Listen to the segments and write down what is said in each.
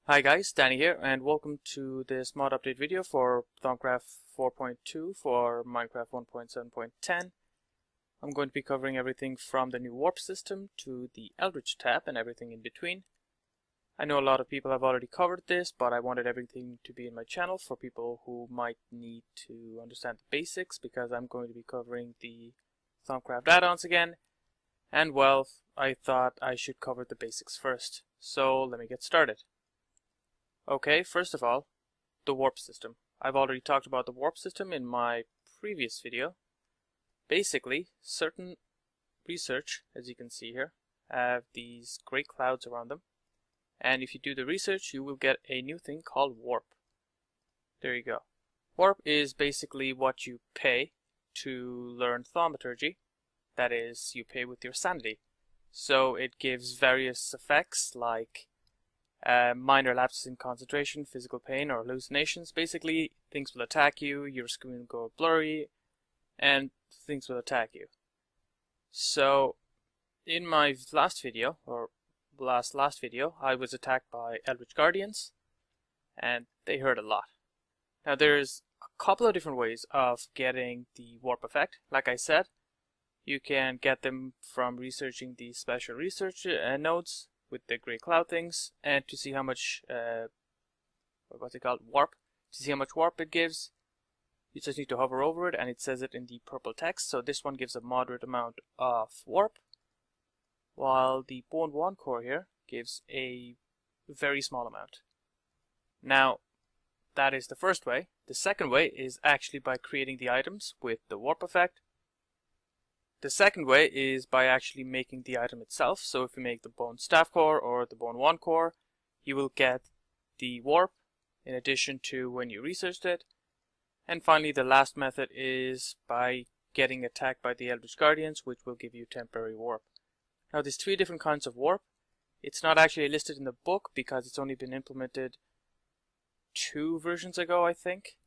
Hi guys, Danny here, and welcome to this mod update video for Thaumcraft 4.2 for Minecraft 1.7.10. I'm going to be covering everything from the new warp system to the Eldritch tab and everything in between. I know a lot of people have already covered this, but I wanted everything to be in my channel for people who might need to understand the basics, because I'm going to be covering the Thaumcraft add-ons again, and well, I thought I should cover the basics first. So let me get started. Okay, first of all, the warp system. I've already talked about the warp system in my previous video. Basically, certain research, as you can see here, have these gray clouds around them. And if you do the research, you will get a new thing called warp. There you go. Warp is basically what you pay to learn thaumaturgy. That is, you pay with your sanity. So it gives various effects like minor lapses in concentration, physical pain, or hallucinations. Basically, things will attack you, your screen will go blurry, and things will attack you. So, in my last video, or last video, I was attacked by Eldritch Guardians, and they hurt a lot. Now, there's a couple of different ways of getting the warp effect. Like I said, you can get them from researching the special research nodes with the grey cloud things, and to see how much warp, to see how much warp it gives, you just need to hover over it and it says it in the purple text. So this one gives a moderate amount of warp, while the Bone 1 core here gives a very small amount. Now that is the first way. The second way is actually by creating the items with the warp effect. The second way is by actually making the item itself. So if you make the Bone Staff core or the Bone 1 core, you will get the warp in addition to when you researched it. And finally, the last method is by getting attacked by the Eldritch Guardians, which will give you temporary warp. Now there's three different kinds of warp. It's not actually listed in the book because it's only been implemented 2 versions ago, I think.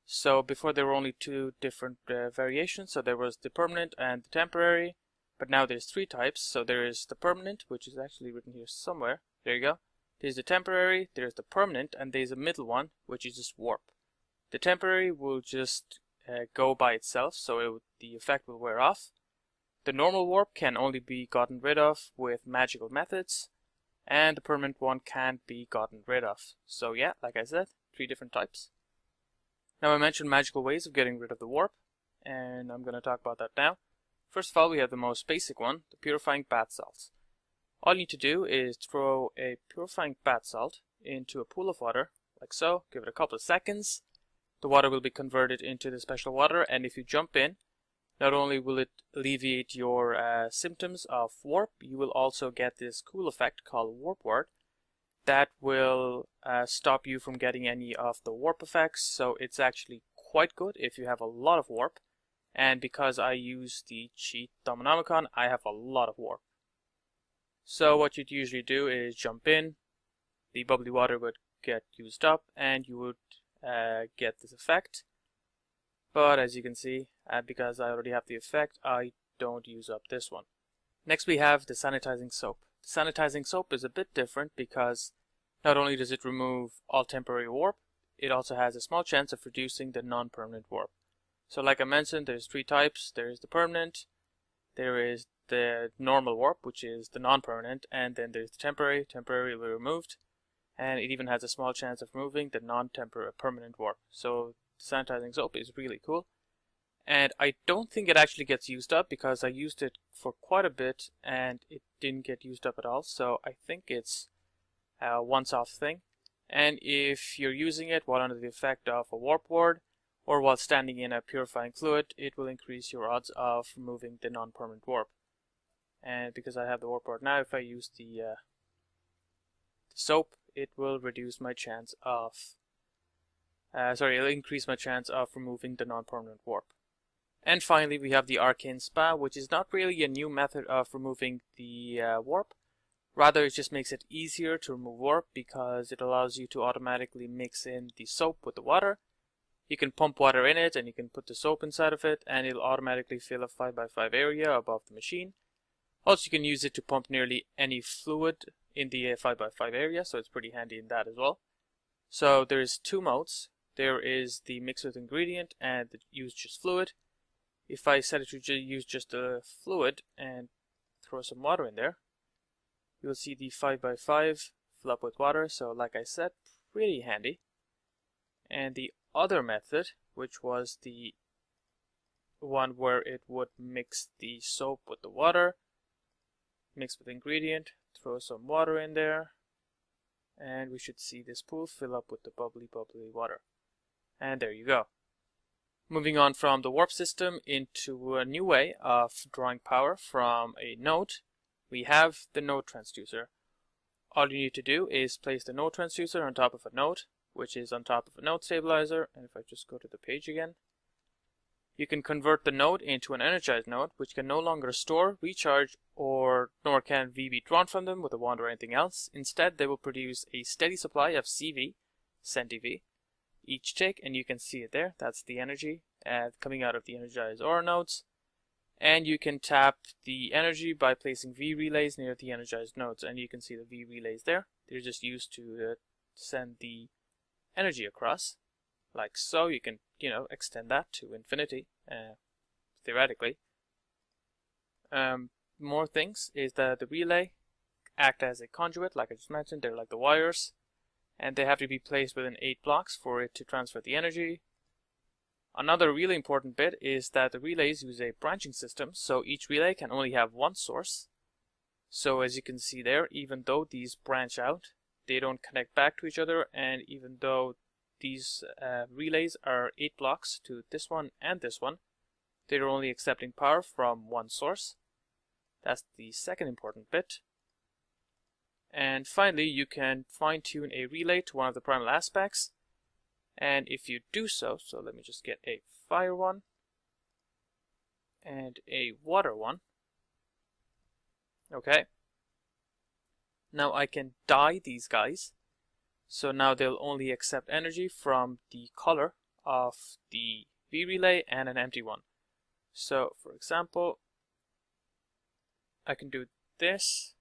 So before there were only 2 different variations, so there was the permanent and the temporary, but now there's 3 types. So there is the permanent, which is actually written here somewhere. There you go. There's the temporary, there's the permanent, and there's a middle one, which is just warp. The temporary will just go by itself, so the effect will wear off. The normal warp can only be gotten rid of with magical methods, and the permanent one can't be gotten rid of. So yeah, like I said, 3 different types. Now I mentioned magical ways of getting rid of the warp, and I'm going to talk about that now. First of all, we have the most basic one, the Purifying bath salts. All you need to do is throw a Purifying bath salt into a pool of water, like so, give it a couple of seconds. The water will be converted into the special water, and if you jump in, not only will it alleviate your symptoms of warp, you will also get this cool effect called Warp Ward that will stop you from getting any of the warp effects. So it's actually quite good if you have a lot of warp, and because I use the cheat Thumbium, I have a lot of warp. So what you'd usually do is jump in, the bubbly water would get used up, and you would get this effect. But as you can see, because I already have the effect, I don't use up this one. Next we have the Sanitizing Soap. The Sanitizing Soap is a bit different because not only does it remove all temporary warp, it also has a small chance of reducing the non-permanent warp. So like I mentioned, there's 3 types. There is the permanent, there is the normal warp, which is the non-permanent, and then there's the temporary. Temporary will be removed, and it even has a small chance of removing the non-temporary permanent warp. So the Sanitizing Soap is really cool. And I don't think it actually gets used up because I used it for quite a bit and it didn't get used up at all. So I think it's a once-off thing. And if you're using it while under the effect of a warp ward or while standing in a purifying fluid, it will increase your odds of removing the non-permanent warp. And because I have the warp ward now, if I use the soap, it will reduce my chance of it'll increase my chance of removing the non-permanent warp. And finally, we have the Arcane Spa, which is not really a new method of removing the warp. Rather, it just makes it easier to remove warp because it allows you to automatically mix in the soap with the water. You can pump water in it and you can put the soap inside of it, and it'll automatically fill a 5x5 area above the machine. Also, you can use it to pump nearly any fluid in the 5x5 area, so it's pretty handy in that as well. So there's two modes. There is the mix with ingredient and the use just fluid. If I set it to use just the fluid and throw some water in there, you'll see the 5x5 fill up with water. So like I said, pretty handy. And the other method, which was the one where it would mix the soap with the water, mix with ingredient, throw some water in there, and we should see this pool fill up with the bubbly water. And there you go. Moving on from the warp system into a new way of drawing power from a node, we have the node transducer. All you need to do is place the node transducer on top of a node, which is on top of a node stabilizer. And if I just go to the page again, you can convert the node into an energized node, which can no longer store, recharge, nor can V be drawn from them with a wand or anything else. Instead, they will produce a steady supply of CV, centi-V, each tick, and you can see it there. That's the energy coming out of the energized aura nodes. And you can tap the energy by placing V relays near the energized nodes, and you can see the V relays there. They're just used to send the energy across, like so. You can, extend that to infinity, theoretically. More things is that the relay act as a conduit, like I just mentioned. They're like the wires, and they have to be placed within 8 blocks for it to transfer the energy. Another really important bit is that the relays use a branching system, so each relay can only have one source. So as you can see there, even though these branch out, they don't connect back to each other, and even though these relays are 8 blocks to this one and this one, they're only accepting power from one source. That's the second important bit. And finally, you can fine-tune a relay to one of the primal aspects. And if you do so let me just get a fire one and a water one. Okay. Now I can dye these guys. So now they'll only accept energy from the color of the V relay and an empty one. So for example, I can do this,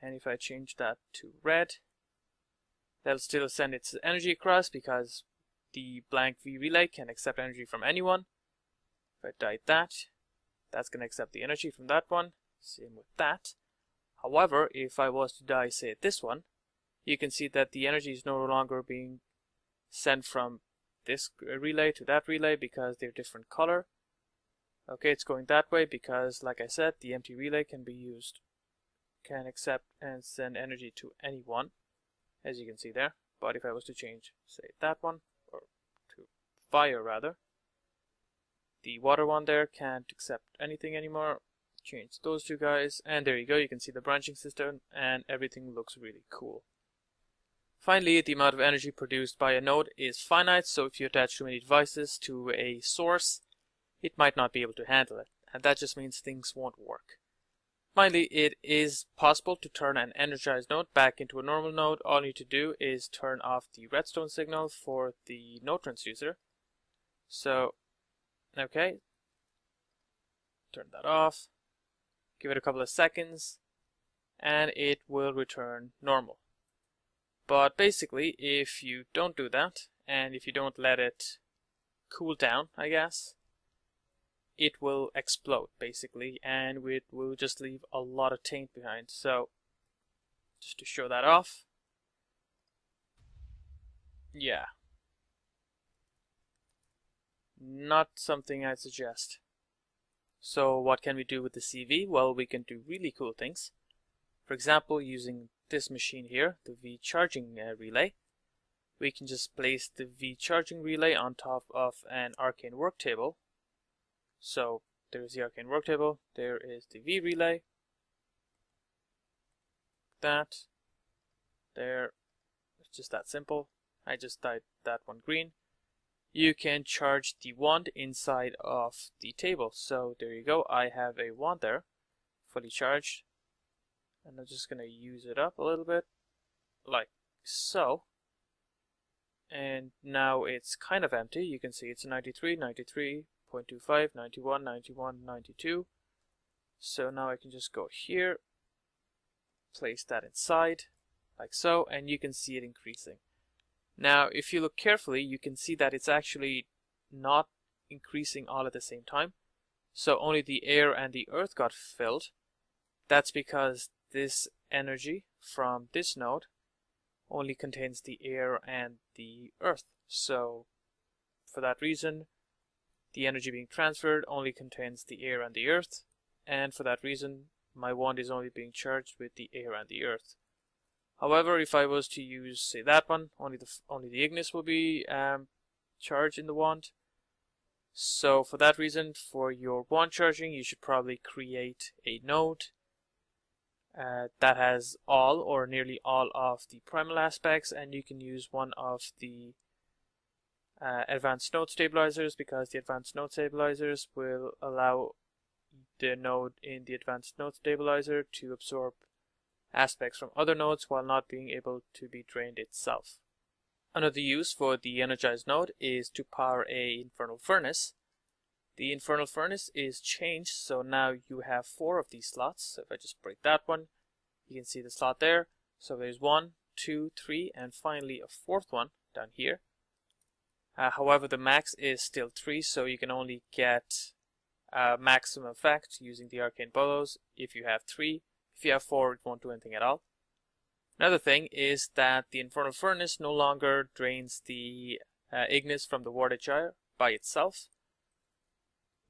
and if I change that to red, that'll still send its energy across because the blank V relay can accept energy from anyone. If I dye that, that's going to accept the energy from that one. Same with that. However, if I was to dye, say, this one, you can see that the energy is no longer being sent from this relay to that relay because they're different color. Okay, it's going that way because, like I said, the empty relay can be used, can accept and send energy to anyone, as you can see there. But if I was to change, say, that one, or to fire rather, the water one there can't accept anything anymore. Change those two guys, and there you go. You can see the branching system, and everything looks really cool. Finally, the amount of energy produced by a node is finite, so if you attach too many devices to a source, it might not be able to handle it, and that just means things won't work. Finally, it is possible to turn an energized node back into a normal node. All you need to do is turn off the redstone signal for the node transducer. So, okay, turn that off, give it a couple of seconds, and it will return normal. But basically, if you don't do that, and if you don't let it cool down, I guess, it will explode, basically, and it will just leave a lot of taint behind. So, just to show that off, yeah, not something I'd suggest. So what can we do with the CV? Well, we can do really cool things. For example, using this machine here, the V charging relay, we can just place the V charging relay on top of an arcane work table. So there's the arcane work table, there is the V relay, that, there, it's just that simple. I just dyed that one green. You can charge the wand inside of the table. So there you go, I have a wand there, fully charged. And I'm just going to use it up a little bit, like so. And now it's kind of empty. You can see it's 93, 93, 0.25, 91, 91, 92. So now I can just go here, place that inside, like so, and you can see it increasing. Now, if you look carefully, you can see that it's actually not increasing all at the same time. So only the air and the earth got filled. That's because this energy from this node only contains the air and the earth. So for that reason, the energy being transferred only contains the air and the earth. And for that reason, my wand is only being charged with the air and the earth. However, if I was to use, say, that one, only the Ignis will be charged in the wand. So for that reason, for your wand charging, you should probably create a node that has all or nearly all of the primal aspects, and you can use one of the advanced node stabilizers, because the advanced node stabilizers will allow the node in the advanced node stabilizer to absorb aspects from other nodes while not being able to be drained itself. Another use for the energized node is to power a Infernal Furnace. The Infernal Furnace is changed, so now you have 4 of these slots. So if I just break that one, you can see the slot there. So there's 1, 2, 3, and finally a 4th one down here. However, the max is still 3, so you can only get maximum effect using the Arcane Bellows if you have 3. If you have 4, it won't do anything at all. Another thing is that the Infernal Furnace no longer drains the Ignis from the wardage by itself.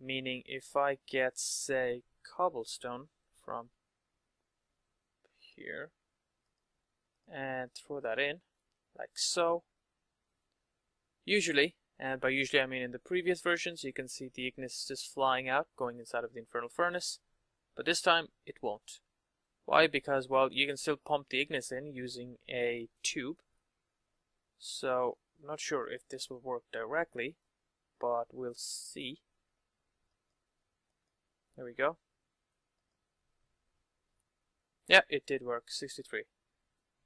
Meaning if I get, say, cobblestone from here and throw that in, like so. Usually, and by usually I mean in the previous versions, you can see the Ignis just flying out, going inside of the Infernal Furnace. But this time, it won't. Why? Because, well, you can still pump the Ignis in using a tube. So, I'm not sure if this will work directly, but we'll see. There we go. Yeah, it did work, 63.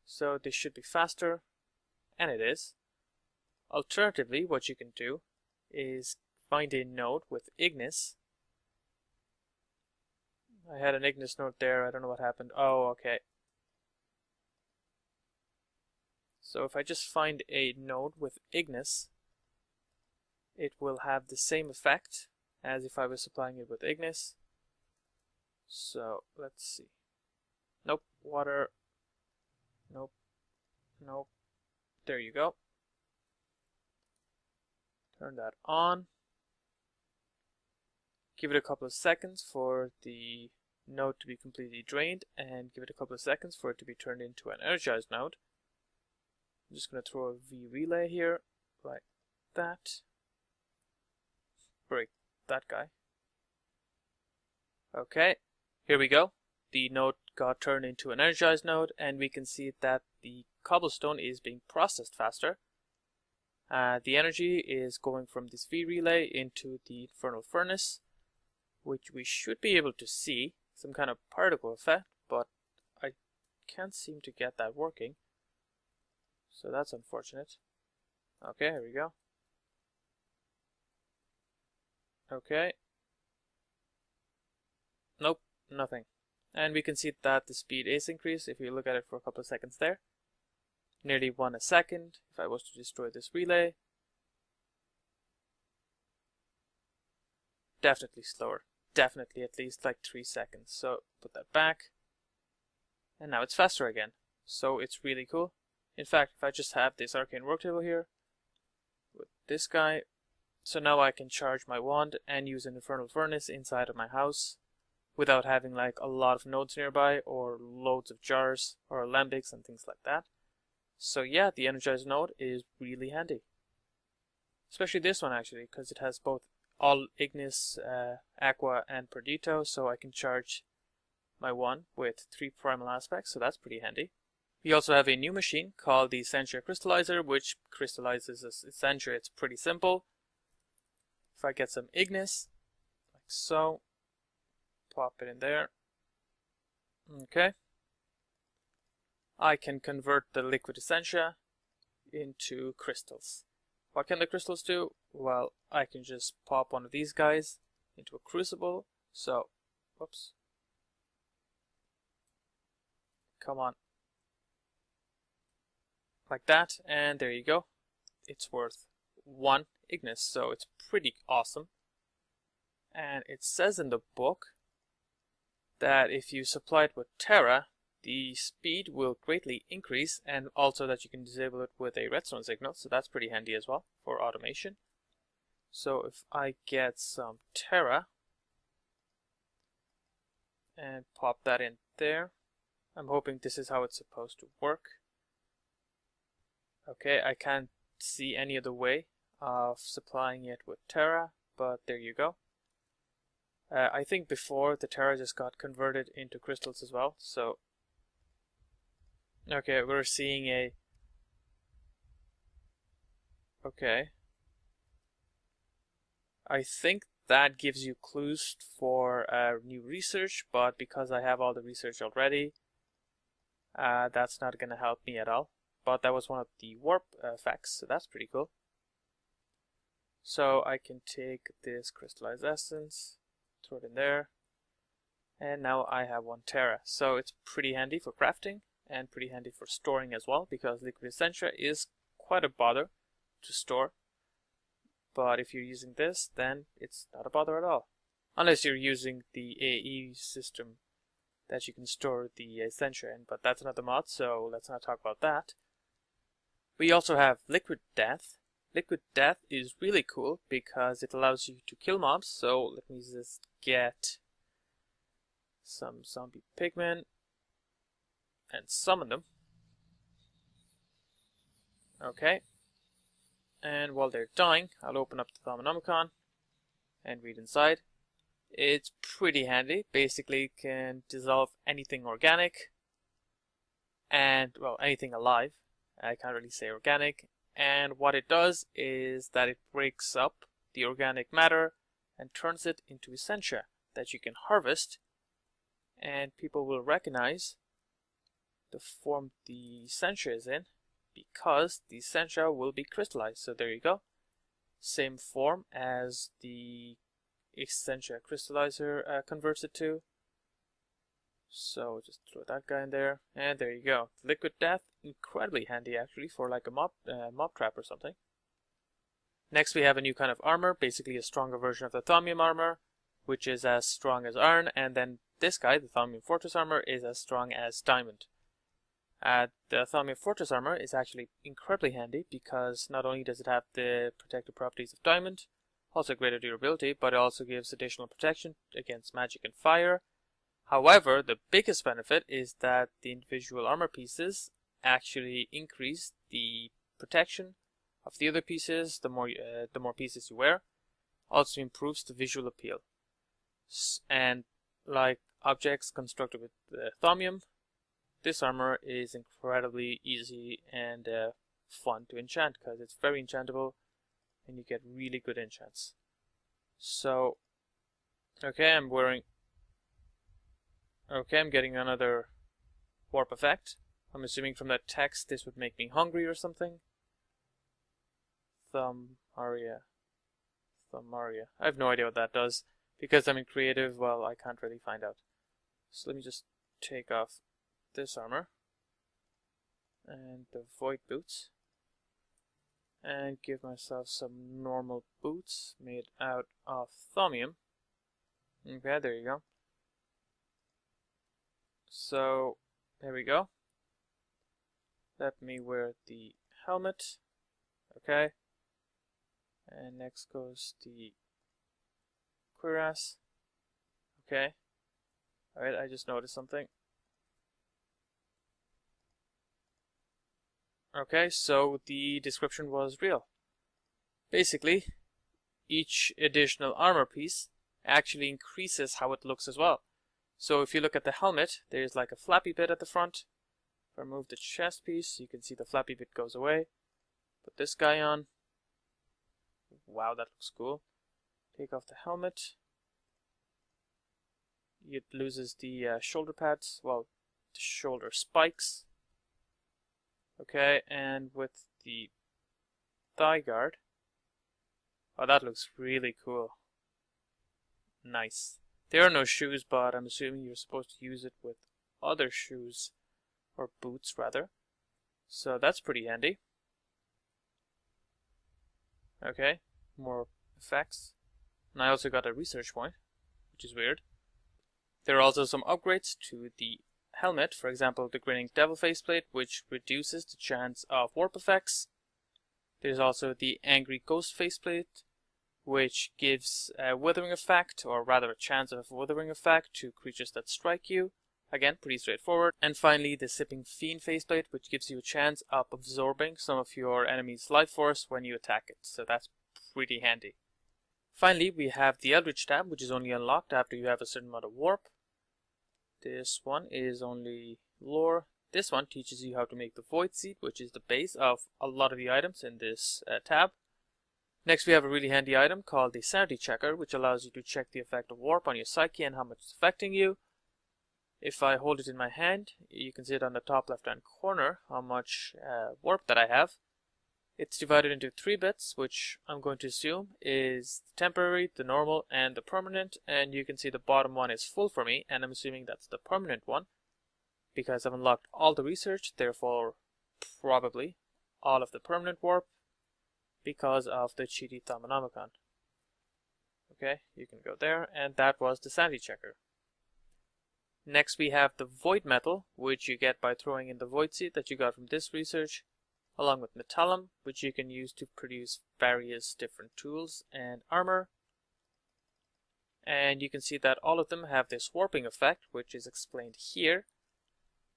So this should be faster, and it is. Alternatively, what you can do is find a node with Ignis. I had an Ignis node there, I don't know what happened. Oh, okay. So if I just find a node with Ignis, it will have the same effect as if I was supplying it with Ignis. So let's see. Nope, water. Nope, nope. There you go. Turn that on. Give it a couple of seconds for the node to be completely drained, and give it a couple of seconds for it to be turned into an energized node. I'm just going to throw a V relay here, like that. Break that guy. Okay, here we go. The node got turned into an energized node, and we can see that the cobblestone is being processed faster. The energy is going from this V relay into the Infernal Furnace, which we should be able to see, some kind of particle effect, but I can't seem to get that working. So that's unfortunate. Okay, here we go. Okay. Nope, nothing. And we can see that the speed is increased if you look at it for a couple of seconds there. Nearly 1 a second if I was to destroy this relay. Definitely slower. Definitely at least like 3 seconds. So put that back. And now it's faster again. So it's really cool. In fact, if I just have this arcane work table here with this guy, so now I can charge my wand and use an Infernal Furnace inside of my house without having like a lot of nodes nearby or loads of jars or alembics and things like that. So yeah, the energized node is really handy. Especially this one actually, because it has both all Ignis, Aqua, and Perdito, so I can charge my one with 3 primal aspects, so that's pretty handy. We also have a new machine called the Essentia Crystallizer, which crystallizes Essentia. It's pretty simple. If I get some Ignis, like so, pop it in there. Okay. I can convert the liquid Essentia into crystals. What can the crystals do? Well, I can just pop one of these guys into a crucible. So, whoops, Come on. Like that, and there you go. It's worth 1 Ignis, so it's pretty awesome. And it says in the book that if you supply it with Terra, the speed will greatly increase, and also that you can disable it with a redstone signal, so that's pretty handy as well for automation. So if I get some Terra and pop that in there, I'm hoping this is how it's supposed to work. Okay, I can't see any other way of supplying it with Terra, but there you go. I think before the Terra just got converted into crystals as well, so okay, we're seeing a okay. I think that gives you clues for new research, but because I have all the research already, that's not going to help me at all. But that was one of the warp effects, so that's pretty cool. So I can take this crystallized essence, throw it in there, and now I have 1 Terra. So it's pretty handy for crafting and pretty handy for storing as well, because liquid essentia is quite a bother to store. But if you're using this, then it's not a bother at all. Unless you're using the AE system that you can store the essentia in, but that's another mod, so let's not talk about that. We also have Liquid Death. Liquid Death is really cool because it allows you to kill mobs, so let me just get some zombie pigmen and summon them. Okay. And while they're dying, I'll open up the Thaumanomicon and read inside. It's pretty handy. Basically, it can dissolve anything organic and, well, anything alive. I can't really say organic. And what it does is that it breaks up the organic matter and turns it into essentia that you can harvest, and people will recognize the form the essentia is in, because the essentia will be crystallized. So there you go. Same form as the essentia crystallizer converts it to. So just throw that guy in there, and there you go. Liquid Death, incredibly handy actually for like a mob trap or something. Next we have a new kind of armor, basically a stronger version of the Thumbium Armor, which is as strong as iron, and then this guy, the Thumbium Fortress Armor, is as strong as diamond. The Thumbium Fortress Armor is actually incredibly handy because not only does it have the protective properties of diamond, also greater durability, but it also gives additional protection against magic and fire. However, the biggest benefit is that the individual armor pieces actually increase the protection of the other pieces the more pieces you wear. Also improves the visual appeal. And like objects constructed with Thumbium, this armor is incredibly easy and fun to enchant because it's very enchantable and you get really good enchants. So, okay, I'm getting another warp effect. I'm assuming from that text this would make me hungry or something. Thumbaria. I have no idea what that does. Because I'm in creative, well, I can't really find out. So let me just take off this armor. And the void boots. And give myself some normal boots made out of Thumbium. Okay, there you go. So, there we go. Let me wear the helmet. Okay. And next goes the cuirass. Okay. Alright, I just noticed something. Okay, so the description was real. Basically, each additional armor piece actually increases how it looks as well. So if you look at the helmet, there's like a flappy bit at the front. If I remove the chest piece, you can see the flappy bit goes away. Put this guy on. Wow, that looks cool. Take off the helmet. It loses the shoulder pads, well, the shoulder spikes. Okay, and with the thigh guard. Oh, that looks really cool. Nice. There are no shoes, but I'm assuming you're supposed to use it with other shoes or boots rather. So that's pretty handy. Okay, more effects. And I also got a research point, which is weird. There are also some upgrades to the helmet, for example the Grinning Devil faceplate, which reduces the chance of warp effects. There's also the Angry Ghost faceplate, which gives a withering effect, or rather a chance of a withering effect to creatures that strike you. Again, pretty straightforward. And finally, the Sipping Fiend faceplate, which gives you a chance of absorbing some of your enemy's life force when you attack it, so that's pretty handy. Finally, we have the Eldritch tab, which is only unlocked after you have a certain amount of warp. This one is only lore. This one teaches you how to make the Void Seed, which is the base of a lot of the items in this tab. Next we have a really handy item called the Sanity Checker, which allows you to check the effect of warp on your psyche and how much it's affecting you. If I hold it in my hand, you can see it on the top left hand corner how much warp that I have. It's divided into 3 bits, which I'm going to assume is the temporary, the normal, and the permanent. And you can see the bottom one is full for me, and I'm assuming that's the permanent one, because I've unlocked all the research, therefore probably all of the permanent warp, because of the cheaty Thaumonomicon. Okay, you can go there, and that was the Sanity Checker. Next we have the Void Metal, which you get by throwing in the Void Seed that you got from this research, along with Metallum, which you can use to produce various different tools and armor. And you can see that all of them have this warping effect, which is explained here.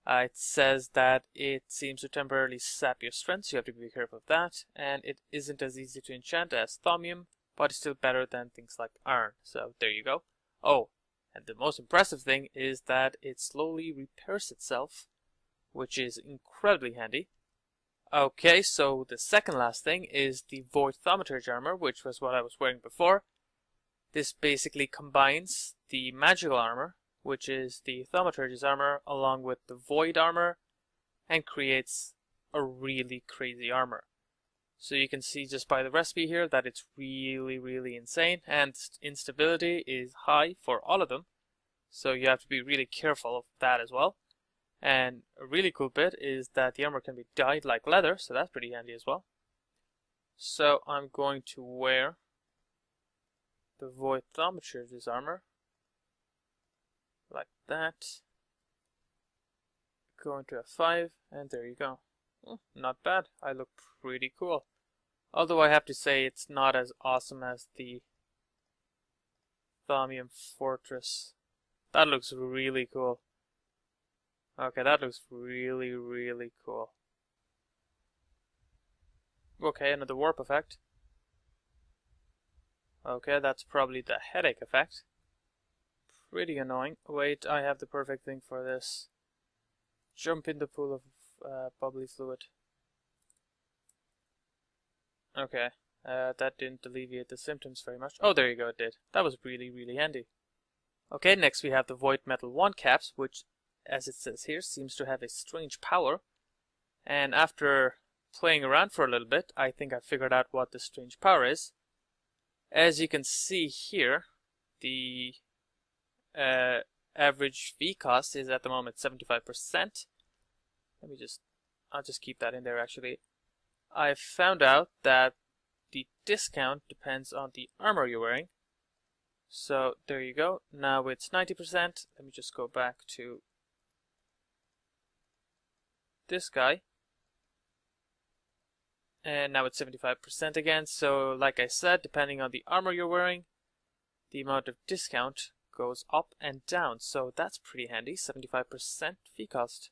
It says that it seems to temporarily sap your strength, so you have to be careful of that. And it isn't as easy to enchant as Thumbium, but it's still better than things like iron. So there you go. Oh, and the most impressive thing is that it slowly repairs itself, which is incredibly handy. Okay, so the second last thing is the Void Thaumaturge armor, which was what I was wearing before. This basically combines the magical armor, which is the Thaumaturge's armor, along with the Void armor, and creates a really crazy armor. So you can see just by the recipe here that it's really insane, and instability is high for all of them. So you have to be really careful of that as well. And a really cool bit is that the armor can be dyed like leather, so that's pretty handy as well. So I'm going to wear the Void Thaumaturge's armor, like that. Go into F5, and there you go. Not bad, I look pretty cool. Although I have to say it's not as awesome as the Thumbium Fortress. That looks really cool. Okay, that looks really cool. Okay, another warp effect. Okay, that's probably the headache effect. Pretty annoying. Wait, I have the perfect thing for this. Jump in the pool of bubbly fluid. Okay, that didn't alleviate the symptoms very much. Oh, there you go, it did. That was really handy. Okay, next we have the Void Metal 1 caps, which, as it says here, seems to have a strange power. And after playing around for a little bit, I think I figured out what the strange power is. As you can see here, the average V cost is at the moment 75%. I'll just keep that in there actually. I found out that the discount depends on the armor you're wearing. So there you go. Now it's 90%. Let me just go back to this guy. And now it's 75% again. So like I said, depending on the armor you're wearing, the amount of discount goes up and down. So that's pretty handy, 75% fee cost.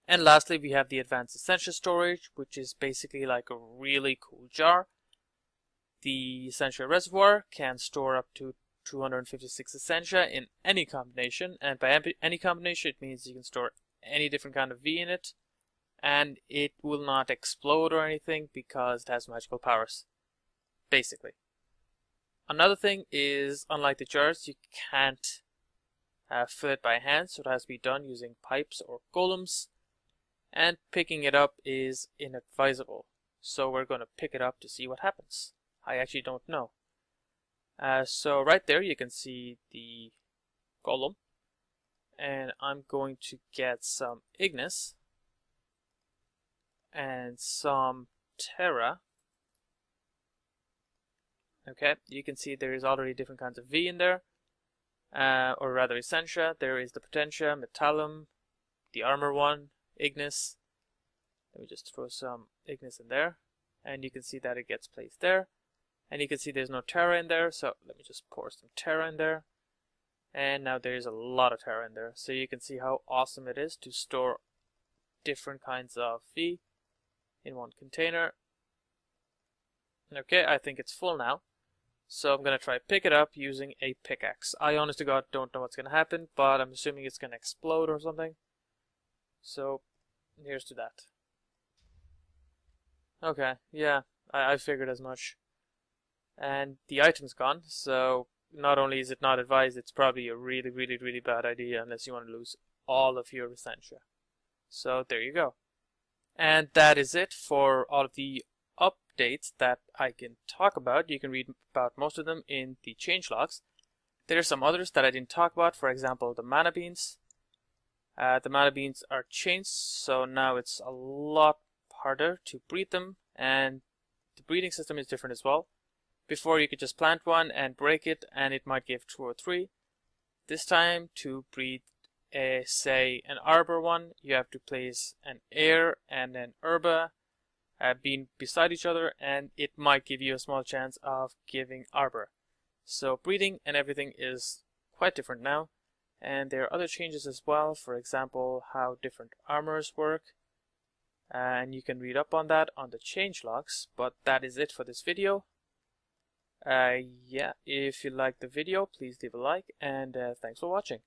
And lastly, we have the Advanced Essential Storage, which is basically like a really cool jar. The Essential Reservoir can store up to 256 Essentia in any combination, and by any combination it means you can store any different kind of V in it, and it will not explode or anything because it has magical powers, basically. Another thing is, unlike the jars, you can't fill it by hand, so it has to be done using pipes or golems, and picking it up is inadvisable. So we're going to pick it up to see what happens. I actually don't know. So right there you can see the golem, and I'm going to get some Ignis and some Terra. Okay, you can see there is already different kinds of V in there, or rather Essentia. There is the Potentia, Metallum, the Armor one, Ignis. Let me just throw some Ignis in there, and you can see that it gets placed there. And you can see there's no Terra in there, so let me just pour some Terra in there. And now there's a lot of Terra in there, so you can see how awesome it is to store different kinds of V in one container. Okay, I think it's full now. So I'm going to try pick it up using a pickaxe. I honest to God don't know what's going to happen, but I'm assuming it's going to explode or something. So here's to that. Okay, yeah, I figured as much. And the item's gone, so not only is it not advised, it's probably a really, really, really bad idea unless you want to lose all of your Essentia. So there you go. And that is it for all of the updates that I can talk about. You can read about most of them in the changelogs. There are some others that I didn't talk about, for example the mana beans. The mana beans are changed, so now it's a lot harder to breed them, and the breeding system is different as well. Before you could just plant one and break it and it might give 2 or 3. This time to breed say an arbor one, you have to place an air and an herba being beside each other, and it might give you a small chance of giving arbor. So breeding and everything is quite different now, and there are other changes as well, for example how different armors work, and you can read up on that on the changelogs. But that is it for this video. Yeah, if you liked the video, please leave a like, and thanks for watching.